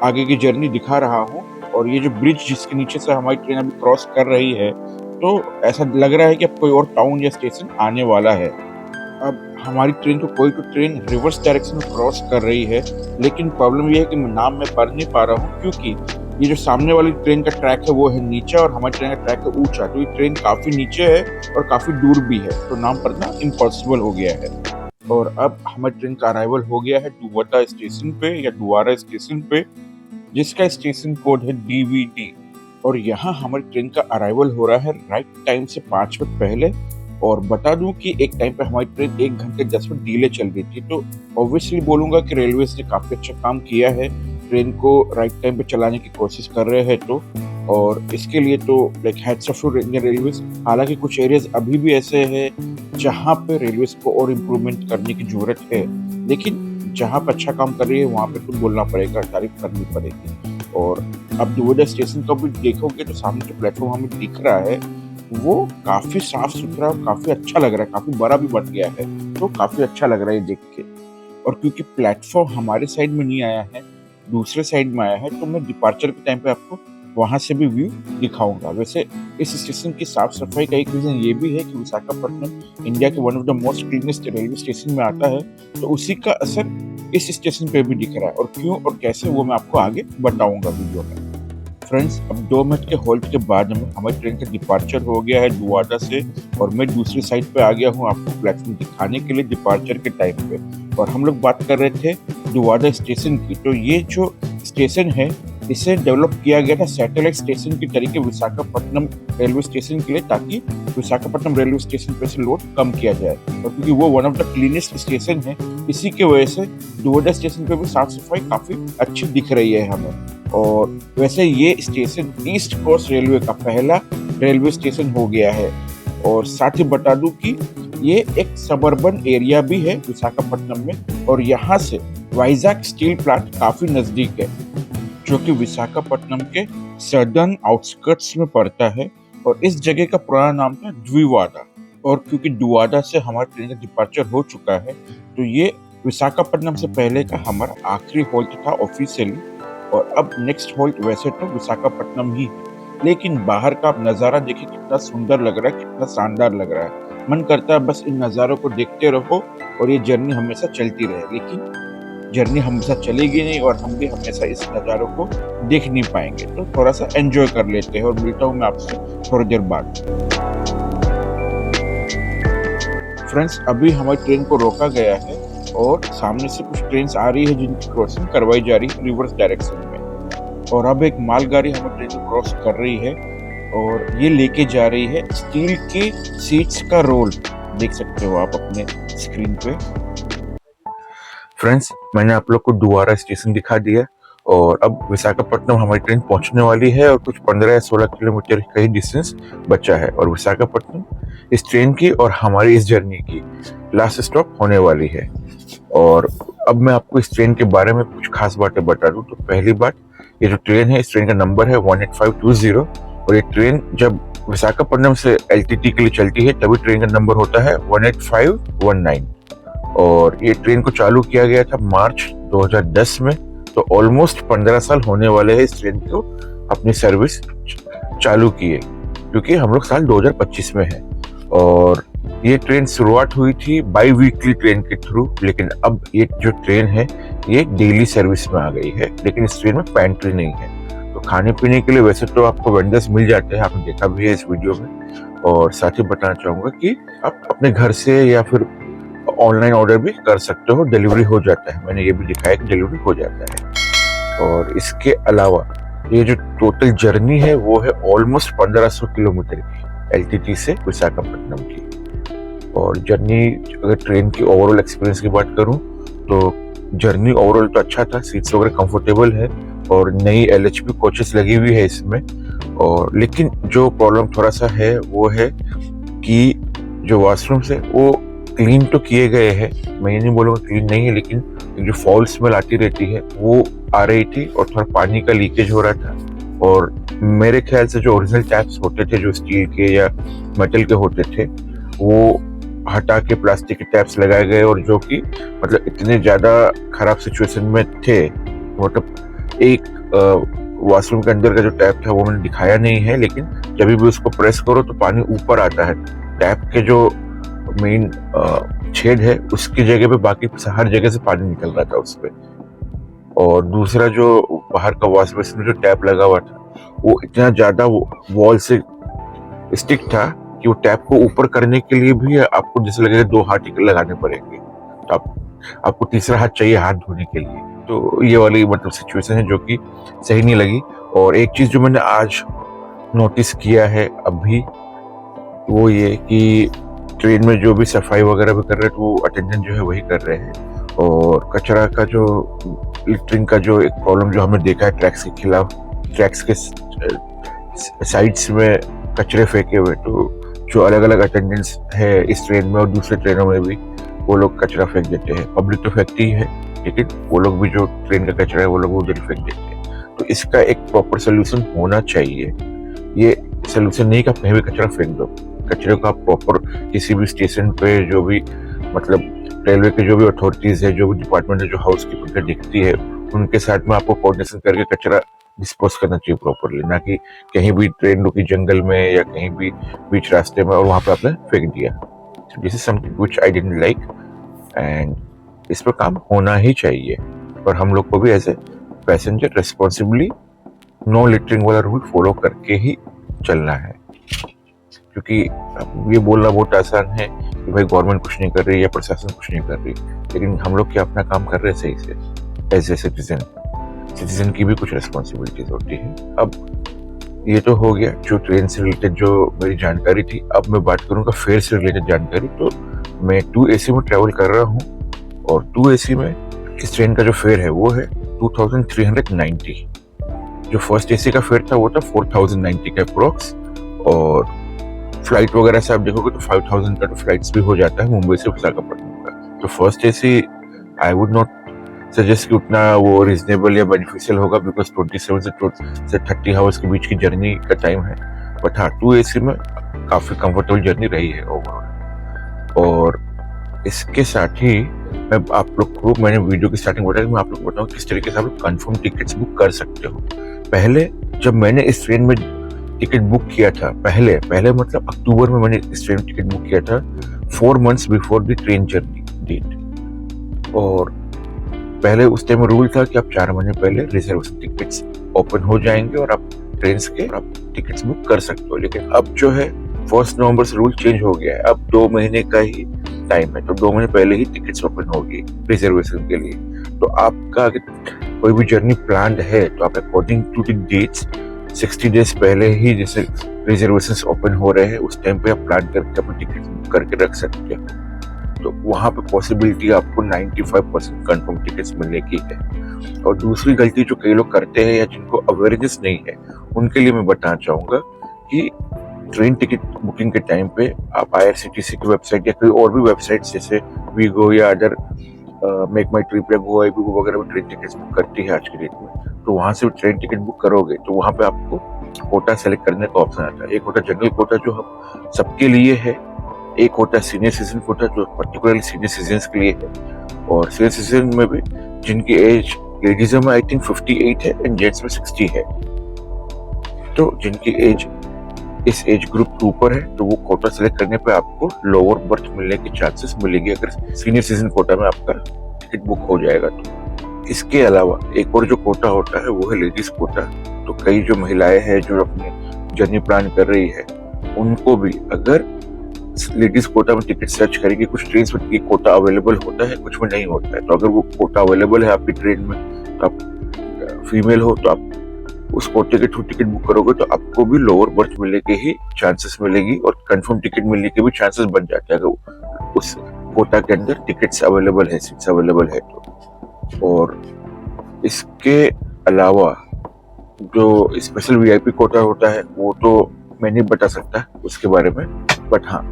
आगे की जर्नी दिखा रहा हूँ। और ये जो ब्रिज जिसके नीचे से हमारी ट्रेन अभी क्रॉस कर रही है, तो ऐसा लग रहा है कि अब कोई और टाउन या स्टेशन आने वाला है। अब हमारी ट्रेन तो कोई तो ट्रेन रिवर्स डायरेक्शन में क्रॉस कर रही है, लेकिन प्रॉब्लम ये है कि नाम मैं पढ़ नहीं पा रहा हूँ, क्योंकि ये जो सामने वाली ट्रेन का ट्रैक है वो है नीचे, और हमारी ट्रेन का ट्रैक है ऊंचा। तो ये ट्रेन काफी नीचे है और काफी दूर भी है, तो नाम पढ़ना इम्पॉसिबल हो गया है। और अब हमारी ट्रेन का अराइवल हो गया है दुवाडा स्टेशन पे, या दुवारा स्टेशन पे, जिसका स्टेशन कोड है DVD। और यहाँ हमारी ट्रेन का अराइवल हो रहा है राइट टाइम से 5 मिनट पहले। और बता दूं कि एक टाइम पे हमारी ट्रेन 1 घंटे 10 मिनट डिले चल रही थी, तो ऑब्वियसली बोलूंगा कि रेलवे ने काफी अच्छा काम किया है, ट्रेन को राइट टाइम पे चलाने की कोशिश कर रहे हैं। तो और इसके लिए तो like hats off to Indian railways. हालांकि कुछ एरियाज अभी भी ऐसे हैं जहाँ पे रेलवेज को और इम्प्रूवमेंट करने की जरूरत है, लेकिन जहाँ पे अच्छा काम कर रही है वहाँ पे तो बोलना पड़ेगा, तारीफ करनी पड़ेगी। और अब दुवाडा स्टेशन का भी देखोगे तो सामने जो प्लेटफॉर्म हमें दिख रहा है वो काफी साफ सुथरा और काफी अच्छा लग रहा है, काफी बड़ा भी बन गया है, तो काफी अच्छा लग रहा है देख के। और क्योंकि प्लेटफॉर्म हमारे साइड में नहीं आया है, दूसरे साइड में आया है, तो मैं डिपार्चर के टाइम पे आपको वहां से भी व्यू दिखाऊंगा। वैसे इस स्टेशन की साफ सफाई का एक रीजन ये भी है कि विशाखापट्टनम इंडिया के one of the most cleanest railway station में आता है, तो उसी का असर इस स्टेशन पे भी दिख रहा है। और क्यों और कैसे वो मैं आपको आगे बताऊंगा वीडियो में। फ्रेंड्स, अब 2 मिनट के होल्ड के बाद हमारी ट्रेन का डिपार्चर हो गया है दुवाडा से, और मैं दूसरी साइड पे आ गया हूँ आपको प्लेटफॉर्म दिखाने के लिए डिपार्चर के टाइम पे। और हम लोग बात कर रहे थे दुवाडा स्टेशन की। तो ये जो स्टेशन है इसे डेवलप किया गया था सैटेलाइट स्टेशन के तरीके विशाखापट्टनम रेलवे स्टेशन के लिए, ताकि विशाखापट्टनम रेलवे स्टेशन पे से लोड कम किया जाए। और क्योंकि वो one of the cleanest station है, इसी की वजह से दुवाडा स्टेशन पे भी साफ सफाई काफी अच्छी दिख रही है हमें। और वैसे ये स्टेशन ईस्ट कोस्ट रेलवे का पहला रेलवे स्टेशन हो गया है। और साथ ही बता दूं कि ये एक सबर्बन एरिया भी है विशाखापट्टनम में, और यहाँ से वाइजैक स्टील प्लांट काफी नजदीक है, जो कि विशाखापट्टनम के सदर्न आउटस्कर्ट्स में पड़ता है। और इस जगह का पुराना नाम था द्विवाड़ा। और क्योंकि दुवाडा से हमारा ट्रेन का डिपार्चर हो चुका है, तो ये विशाखापट्टनम से पहले का हमारा आखिरी होल्ट था ऑफिशियली। और अब नेक्स्ट होल्ट वैसे तो विशाखापट्टनम ही है, लेकिन बाहर का आप नज़ारा देखिए कितना सुंदर लग रहा है, कितना शानदार लग रहा है। मन करता है बस इन नज़ारों को देखते रहो और ये जर्नी हमेशा चलती रहे, लेकिन जर्नी हमेशा चलेगी नहीं और हम भी हमेशा इस नज़ारों को देख नहीं पाएंगे। तो थोड़ा सा एंजॉय कर लेते हैं, और मिलता हूँ मैं आपसे थोड़ी देर बाद। फ्रेंड्स, अभी हमारी ट्रेन को रोका गया है और सामने से कुछ ट्रेन आ रही है जिनकी क्रॉसिंग करवाई जा रही है रिवर्स डायरेक्शन में। और अब एक मालगाड़ी हमें ट्रेन को क्रॉस कर रही है और ये लेके जा रही है स्टील के सीट्स का रोल, देख सकते हो आप अपने स्क्रीन पे। फ्रेंड्स, मैंने आप लोग को दुवारा स्टेशन दिखा दिया और अब विशाखापट्टनम हमारी ट्रेन पहुंचने वाली है और कुछ 15 या 16 किलोमीटर का ही डिस्टेंस बचा है और विशाखापट्टनम इस ट्रेन की और हमारी इस जर्नी की लास्ट स्टॉप होने वाली है। और अब मैं आपको इस ट्रेन के बारे में कुछ खास बातें बता दूं। तो पहली बात, ये जो ट्रेन है इस ट्रेन का नंबर है 18520 और ये ट्रेन जब विशाखापट्टनम से एलटीटी के लिए चलती है तभी ट्रेन का नंबर होता है 18519 और ये ट्रेन को चालू किया गया था मार्च 2010 में। तो ऑलमोस्ट 15 साल होने वाले हैं इस ट्रेन को अपनी सर्विस चालू किए, क्योंकि हम लोग साल 2025 में है। और ये ट्रेन शुरुआत हुई थी बाई वीकली ट्रेन के थ्रू, लेकिन अब ये जो ट्रेन है ये डेली सर्विस में आ गई है। लेकिन इस ट्रेन में पैंट्री नहीं है। तो खाने पीने के लिए वैसे तो आपको वेंडर्स मिल जाते हैं, आपने देखा भी है इस वीडियो में। और साथ ही बताना चाहूंगा कि आप अपने घर से या फिर ऑनलाइन ऑर्डर भी कर सकते हो, डिलीवरी हो जाता है। मैंने ये भी दिखाया कि डिलीवरी हो जाता है। और इसके अलावा ये जो टोटल जर्नी है वो है ऑलमोस्ट 1500 किलोमीटर की एलटीटी से विशाखापट्टनम की। और जर्नी अगर ट्रेन की ओवरऑल एक्सपीरियंस की बात करूं तो जर्नी ओवरऑल तो अच्छा था, सीट्स वगैरह कंफर्टेबल है और नई एलएचबी कोचेस लगी हुई है इसमें। और लेकिन जो प्रॉब्लम थोड़ा सा है वो है कि जो वॉशरूम्स है वो क्लीन तो किए गए हैं, मैं ये नहीं बोलूँगा क्लीन नहीं है, लेकिन जो फॉल स्मेल आती रहती है वो आ रही थी और थोड़ा पानी का लीकेज हो रहा था। और मेरे ख्याल से जो ओरिजिनल टैप्स होते थे जो स्टील के या मेटल के होते थे वो हटा के प्लास्टिक के टैप्स लगाए गए और जो कि मतलब इतने ज़्यादा खराब सिचुएशन में थे। मतलब एक वॉशरूम के अंदर का जो टैप था वो मैंने दिखाया नहीं है, लेकिन जब भी उसको प्रेस करो तो पानी ऊपर आता है। टैप के जो मेन छेद है उसकी जगह पे बाकी हर जगह से पानी निकल रहा था उस पे। और दूसरा जो बाहर का वॉश बेसिन में जो टैप लगा हुआ था वो इतना ज्यादा वॉल से स्टिक था कि वो टैप को ऊपर करने के लिए भी आपको जैसे लगेगा 2 हाथ लगाने पड़ेंगे। तो आपको तीसरा हाथ चाहिए हाथ धोने के लिए। तो ये वाली मतलब सिचुएशन है जो कि सही नहीं लगी। और एक चीज जो मैंने आज नोटिस किया है अभी वो ये कि ट्रेन में जो भी सफाई वगैरह भी कर रहे हैं तो वो अटेंडेंट जो है वही कर रहे हैं। और कचरा का जो लिटरिंग का जो एक प्रॉब्लम जो हमने देखा है ट्रैक्स के खिलाफ, ट्रैक्स के साइड्स में कचरे फेंके हुए, तो जो अलग अलग अटेंडेंट्स है इस ट्रेन में और दूसरे ट्रेनों में भी वो लोग कचरा फेंक देते हैं। पब्लिक तो फेंकती ही है, लेकिन वो लोग भी जो ट्रेन का कचरा है वो लोग उधर फेंक देते हैं। तो इसका एक प्रॉपर सोल्यूशन होना चाहिए। ये सोल्यूशन नहीं कि आप कहीं भी कचरा फेंक दो। कचरे को आप प्रॉपर किसी भी स्टेशन पे जो भी मतलब रेलवे के जो भी अथॉरिटीज है, जो भी डिपार्टमेंट है, जो हाउस कीपिंग का दिखती है, उनके साथ में आपको कोऑर्डिनेशन करके कचरा डिस्पोज करना चाहिए प्रॉपरली, ना कि कहीं भी ट्रेन रुकी जंगल में या कहीं भी बीच रास्ते में और वहां पे आपने फेंक दिया। This is something which I didn't like and इस पर काम होना ही चाहिए। और हम लोग को भी as a passenger responsibly no littering वाला रूल फॉलो करके ही चलना है। क्योंकि ये बोलना बहुत आसान है कि भाई गवर्नमेंट कुछ नहीं कर रही या प्रशासन कुछ नहीं कर रही, लेकिन हम लोग क्या अपना काम कर रहे हैं सही से एज ए सिटीजन की भी कुछ रिस्पॉन्सिबिलिटीज होती है। अब ये तो हो गया जो ट्रेन से रिलेटेड जो मेरी जानकारी थी। अब मैं बात करूंगा फेयर से रिलेटेड जानकारी। तो मैं 2AC में ट्रेवल कर रहा हूँ और 2AC में इस ट्रेन का जो फेयर है वो है 2390। जो फर्स्ट AC का फेयर था वो था 4090 का अप्रोक्स। और फ्लाइट वगैरह से आप देखोगे तो 5000 का तो फ्लाइट्स भी हो जाता है मुंबई से विशाखापट्टनम का। तो first AC I would not suggest कि उतना वो रीजनेबल या बेनिफिशियल होगा, बिकॉज 27 से 30 आवर्स के बीच की जर्नी का टाइम है। बट हाँ, 2AC में काफ़ी कंफर्टेबल जर्नी रही है ओवरऑल। और इसके साथ ही मैं आप लोग को मैंने वीडियो की स्टार्टिंग बताया, मैं आप लोग को बताऊँ किस तरीके से आप लोग कन्फर्म टिकट्स बुक कर सकते हो। पहले जब मैंने इस ट्रेन में टिकट बुक किया था, पहले मतलब अक्टूबर में मैंने इस ट्रेन टिकट बुक किया था 4 months before the train journey date. और पहले उस टाइम रूल था कि आप 4 महीने पहले रिजर्वेशन टिकट्स ओपन हो जाएंगे और आप ट्रेन के आप टिकट्स बुक कर सकते हो। लेकिन अब जो है 1 नवंबर से रूल चेंज हो गया है। अब 2 महीने का ही टाइम है, तो 2 महीने पहले ही टिकट्स ओपन होगी रिजर्वेशन के लिए। तो आपका कोई भी जर्नी प्लान है तो आप according to the dates 60 days पहले ही जैसे रिजर्वेशंस ओपन हो रहे हैं उस टाइम पे आप प्लान करके अपने टिकट बुक करके रख सकते हो। तो वहां पे पॉसिबिलिटी आपको 95% कंफर्म टिकट्स मिलने की है। और दूसरी गलती जो कई लोग करते हैं या जिनको अवेयरनेस नहीं है, उनके लिए मैं बताना चाहूँगा कि ट्रेन टिकट बुकिंग के टाइम पे आप IRCTC की वेबसाइट या कोई और भी वेबसाइट जैसे वीगो या अदर मेक माई ट्रिप या गोवा वीगो वगैरह भी ट्रेन टिकट्स बुक करती है आज के डेट में, तो वहाँ से ट्रेन टिकट बुक करोगे तो वहाँ पे आपको कोटा सेलेक्ट करने का ऑप्शन आता है। एक होता है जनरल कोटा जो हम सबके लिए है, एक होता है सीनियर सिटीजन कोटा जो पर्टिकुलरली सीनियर सिटीजन्स के लिए है, और सीनियर सिटीजन में भी जिनकी एज लेडीज में आई थिंक 58 है एंड जेंट्स में 60 है, तो जिनकी एज इस एज ग्रुप के ऊपर है तो वो कोटा सेलेक्ट करने पे आपको लोअर बर्थ मिलने के चांसेस मिलेंगे अगर सीनियर सिटीजन कोटा में आपका टिकट बुक हो जाएगा तो। इसके अलावा एक और जो कोटा होता है वो है लेडीज कोटा। तो कई जो महिलाएं हैं जो अपनी जर्नी प्लान कर रही है, उनको भी अगर लेडीज कोटा में टिकट सर्च करेंगे, कुछ ट्रेन में कोटा अवेलेबल होता है, कुछ में नहीं होता है, तो अगर वो कोटा अवेलेबल है आपकी ट्रेन में तो आप फीमेल हो तो आप उस कोटे के थ्रू टिकट बुक करोगे तो आपको भी लोअर बर्थ मिलने के ही चांसेस मिलेगी और कंफर्म टिकट मिलने के भी चांसेस बन जाते हैं अगर उस कोटा के अंदर टिकट्स अवेलेबल है, सीट्स अवेलेबल है तो। और इसके अलावा जो स्पेशल VIP कोटा होता है वो तो मैं नहीं बता सकता उसके बारे में, बट हाँ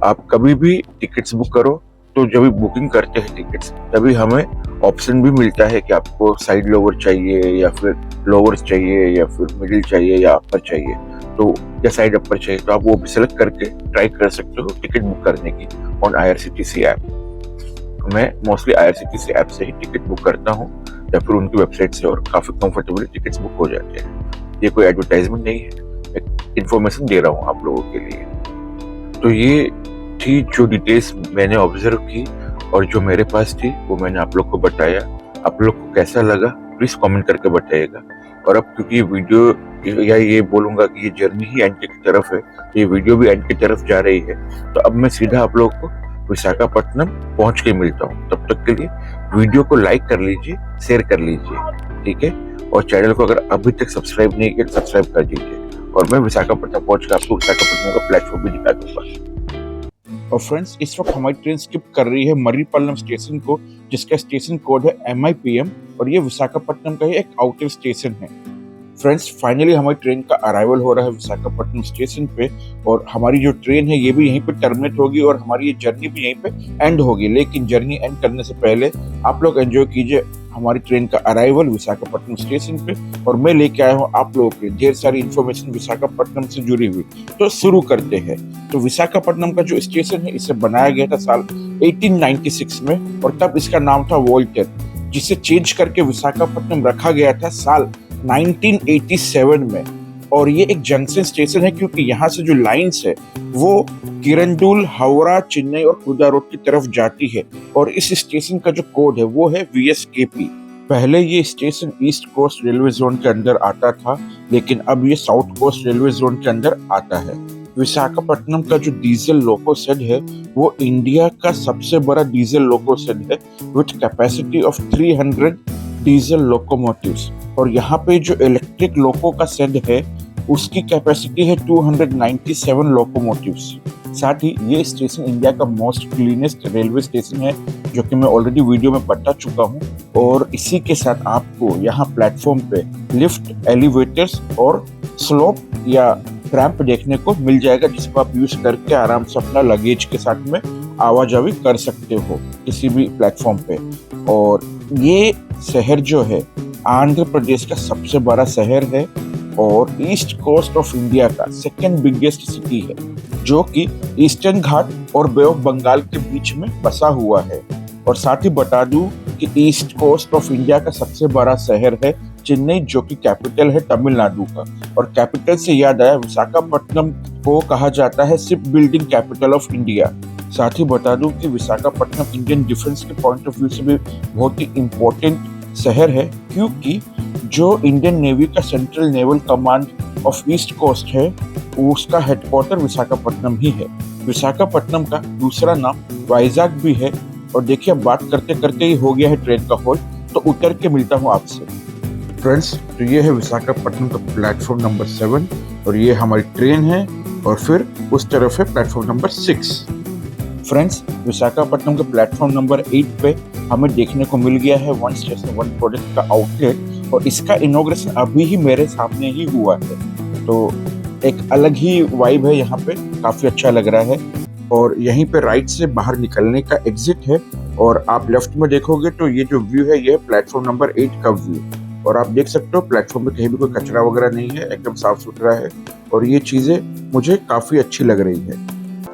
आप कभी भी टिकट्स बुक करो तो जब भी बुकिंग करते हैं टिकट्स तभी हमें ऑप्शन भी मिलता है कि आपको साइड लोअर चाहिए या फिर लोअर चाहिए या फिर मिडिल चाहिए या अपर चाहिए, तो या साइड अपर चाहिए, तो आप वो भी सिलेक्ट करके ट्राई कर सकते हो टिकट बुक करने की ऑन IRCTC ऐप। मैं मोस्टली IRCTC ऐप से ही टिकट बुक करता हूँ या फिर उनकी वेबसाइट से, और काफी कंफर्टेबली टिकट्स बुक हो जाते हैं। ये कोई एडवर्टाइजमेंट नहीं है, एक इन्फॉर्मेशन दे रहा हूँ आप लोगों के लिए। तो ये थी जो डिटेल्स मैंने ऑब्जर्व की और जो मेरे पास थी वो मैंने आप लोग को बताया। आप लोग को कैसा लगा प्लीज कमेंट करके बताइएगा। और अब क्योंकि वीडियो या ये बोलूंगा कि ये जर्नी ही एंड की तरफ है, ये वीडियो भी एंड की तरफ जा रही है, तो अब मैं सीधा आप लोगों को विशाखापट्टनम पहुंच के मिलता हूँ। तब तक के लिए वीडियो को लाइक कर लीजिए, शेयर कर लीजिए, ठीक है, और चैनल को अगर अभी तक सब्सक्राइब नहीं किया तो सब्सक्राइब कर दीजिए। और मैं विशाखापट्टनम पहुंच कर आपको विशाखापट्टनम का प्लेटफॉर्म भी दिखा दूंगा। और फ्रेंड्स इस वक्त हमारी ट्रेन स्किप कर रही है मरीपल्लम स्टेशन को, जिसका स्टेशन कोड है MIPM, और ये विशाखापट्टनम का ही एक आउटर स्टेशन है। फ्रेंड्स फाइनली हमारी ट्रेन का अराइवल हो रहा है विशाखापट्टनम स्टेशन पे, और हमारी जो ट्रेन है ये भी यहीं पे टर्मिनेट होगी और हमारी ये जर्नी भी यहीं पे एंड होगी। लेकिन जर्नी एंड करने से पहले आप लोग एंजॉय कीजिए हमारी ट्रेन का अराइवल विशाखापट्टनम स्टेशन पे, और मैं लेके आया हूँ आप लोगों के ढेर सारी इन्फॉर्मेशन विशाखापट्टनम से जुड़ी हुई। तो शुरू करते हैं। तो विशाखापट्टनम का जो स्टेशन है इसे बनाया गया था साल 1896 में, और तब इसका नाम था वोल्टर, जिसे चेंज करके विशाखापट्टनम रखा गया था साल 1987 में। और ये एक जंक्शन स्टेशन है क्योंकि यहाँ से जो लाइन्स है वो किरंदुल, हावड़ा, चेन्नई और खुर्दा रोड की तरफ जाती है। और इस स्टेशन का जो कोड है वो है VSKP। पहले ये station east coast railway zone के अंदर आता था, लेकिन अब ये साउथ कोस्ट रेलवे जोन के अंदर आता है। विशाखापट्टनम का जो डीजल लोको शेड है वो इंडिया का सबसे बड़ा डीजल लोको शेड है with capacity of 300 diesel locomotives. और यहाँ पे जो इलेक्ट्रिक लोको का शेड है उसकी कैपेसिटी है 297 लोकोमोटिव्स। साथ ही ये स्टेशन इंडिया का मोस्ट क्लीनेस्ट रेलवे स्टेशन है, जो कि मैं ऑलरेडी वीडियो में बता चुका हूँ। और इसी के साथ आपको यहाँ प्लेटफॉर्म पे लिफ्ट, एलिवेटर्स और स्लोप या रैंप देखने को मिल जाएगा, जिसको आप यूज करके आराम से अपना लगेज के साथ में आवाजावी कर सकते हो किसी भी प्लेटफॉर्म पे। और ये शहर जो है आंध्र प्रदेश का सबसे बड़ा शहर है और ईस्ट कोस्ट ऑफ इंडिया का सेकेंड बिगेस्ट सिटी है, जो कि ईस्टर्न घाट और बे ऑफ बंगाल के बीच में बसा हुआ है। और साथ ही बता दूं कि ईस्ट कोस्ट ऑफ इंडिया का सबसे बड़ा शहर है चेन्नई, जो कि कैपिटल है तमिलनाडु का। और कैपिटल से याद आया, विशाखापट्टनम को कहा जाता है ship building capital of India. साथ ही बता दूं कि विशाखापट्टनम इंडियन डिफेंस के पॉइंट ऑफ व्यू से भी बहुत ही इम्पोर्टेंट शहर है, क्योंकि जो इंडियन नेवी का central naval command of east coast है उसका हेडक्वार्टर विशाखापट्टनम ही है। विशाखापट्टनम का दूसरा नाम वाइजाग भी है। और देखिए बात करते करते ही हो गया है ट्रेन का होल्ड, तो उतर के मिलता हूँ आपसे। फ्रेंड्स तो ये है विशाखापट्टनम का प्लेटफॉर्म नंबर 7 और ये हमारी ट्रेन है, और फिर उस तरफ है प्लेटफॉर्म नंबर 6। फ्रेंड्स विशाखापट्टनम के प्लेटफॉर्म नंबर 8 पे हमें देखने को मिल गया है वन स्टेशन वन प्रोडक्ट का आउटलेट, और इसका इनॉग्रेशन अभी ही मेरे सामने ही हुआ है। तो एक अलग ही वाइब है यहाँ पे, काफी अच्छा लग रहा है। और यहीं पे राइट से बाहर निकलने का एग्जिट है, और आप लेफ्ट में देखोगे तो ये जो व्यू है, ये है प्लेटफॉर्म नंबर 8 का व्यू। और आप देख सकते हो प्लेटफॉर्म पे कहीं भी कोई कचरा वगैरह नहीं है, एकदम साफ सुथरा है, और ये चीजें मुझे काफी अच्छी लग रही है।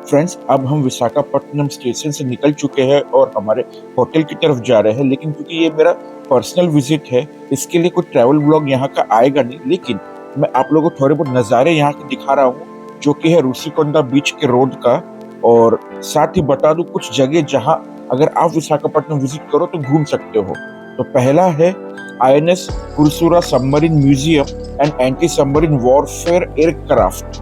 फ्रेंड्स, अब हम विशाखापट्टनम स्टेशन से निकल चुके हैं और हमारे होटल की तरफ जा रहे हैं। लेकिन क्योंकि ये मेरा पर्सनल विजिट है, इसके लिए कोई ट्रैवल ब्लॉग यहाँ का आएगा नहीं, लेकिन मैं आप लोगों को थोड़े बहुत नज़ारे यहाँ के दिखा रहा हूँ, जो कि है ऋषिकोंडा बीच के रोड का। और साथ ही बता दूं कुछ जगह जहाँ अगर आप विशाखापट्टनम विजिट करो तो घूम सकते हो। तो पहला है INS Kursura submarine museum and anti submarine warfare aircraft,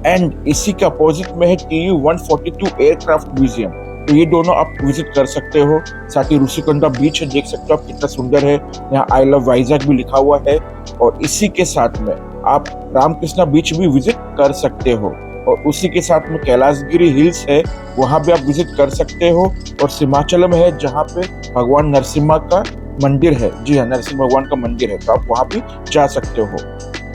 and इसी के अपोजिट में है TU-142 एयरक्राफ्ट म्यूजियम। तो ये दोनों आप विजिट कर सकते हो। साथ ही ऋषिकोंडा बीच है, देख सकते हो आप कितना सुंदर है, यहाँ आई लव वाइजैक भी लिखा हुआ है। और इसी के साथ में आप रामकृष्णा बीच भी विजिट कर सकते हो, और उसी के साथ में कैलाशगिरी हिल्स है, वहां भी आप विजिट कर सकते हो। और सिमाचलम है जहाँ पे भगवान नरसिम्हा का मंदिर है, जी हाँ, नरसिम्हा भगवान का मंदिर है, तो आप वहां भी जा सकते हो।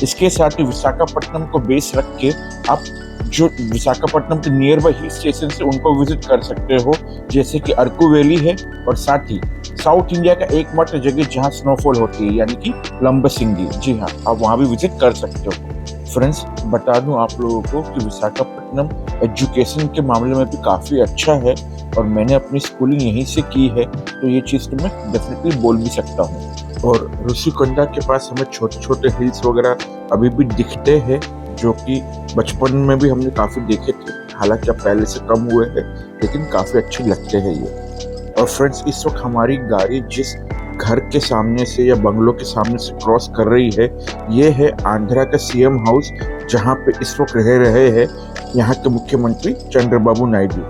इसके साथ ही विशाखापट्टनम को बेस रख के आप जो विशाखापट्टनम के नियर बाई हिल स्टेशन से उनको विजिट कर सकते हो, जैसे कि अरकू वैली है, और साथ ही साउथ इंडिया का एकमात्र जगह जहां स्नोफॉल होती है, यानी कि लंबसिंगी, जी हाँ, आप वहां भी विजिट कर सकते हो। फ्रेंड्स, बता दूं आप लोगों को कि विशाखापट्टनम एजुकेशन के मामले में भी काफ़ी अच्छा है, और मैंने अपनी स्कूलिंग यहीं से की है, तो ये चीज़ तो मैं डेफिनेटली बोल भी सकता हूँ। और ऋषिकोंडा के पास हमें छोटे छोटे हिल्स वगैरह अभी भी दिखते हैं, जो कि बचपन में भी हमने काफ़ी देखे थे, हालांकि अब पहले से कम हुए हैं, लेकिन काफ़ी अच्छे लगते हैं ये। और फ्रेंड्स, इस वक्त हमारी गाड़ी जिस घर के सामने से या बंगलों के सामने से क्रॉस कर रही है, ये है आंध्रा का CM हाउस, जहाँ पे इस वक्त रह रहे हैं यहाँ के मुख्यमंत्री चंद्रबाबू नायडू।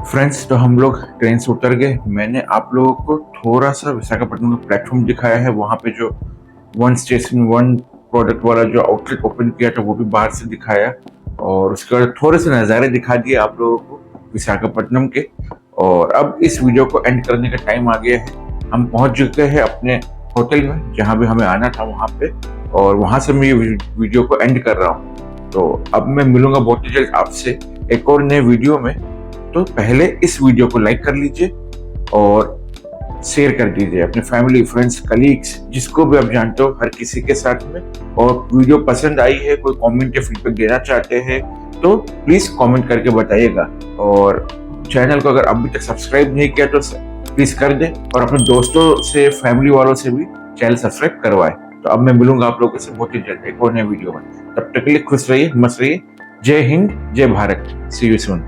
फ्रेंड्स, तो हम लोग ट्रेन से उतर गए। मैंने आप लोगों को थोड़ा सा विशाखापट्टनम का प्लेटफॉर्म दिखाया है, वहाँ पे जो वन स्टेशन वन प्रोडक्ट वाला जो आउटलेट ओपन किया था वो भी बाहर से दिखाया, और उसके बाद थोड़े से नज़ारे दिखा दिए आप लोगों को विशाखापट्टनम के। और अब इस वीडियो को एंड करने का टाइम आ गया है। हम पहुंच चुके हैं अपने होटल में, जहां भी हमें आना था वहां पे, और वहां से मैं ये वीडियो को एंड कर रहा हूं। तो अब मैं मिलूंगा बहुत ही जल्द आपसे एक और नए वीडियो में। तो पहले इस वीडियो को लाइक कर लीजिए और शेयर कर दीजिए अपने फैमिली, फ्रेंड्स, कलीग्स, जिसको भी आप जानते हो, हर किसी के साथ में। और वीडियो पसंद आई है, कोई कमेंट या फीडबैक देना चाहते हैं तो प्लीज कमेंट करके बताइएगा। और चैनल को अगर अभी तक सब्सक्राइब नहीं किया तो प्लीज कर दे, और अपने दोस्तों से, फैमिली वालों से भी चैनल सब्सक्राइब करवाए। तो अब मैं मिलूंगा आप लोगों से बहुत ही जल्द एक और नए वीडियो में। तब तक के लिए खुश रहिए, मस्त रहिए। जय हिंद, जय भारत। सी यू सून।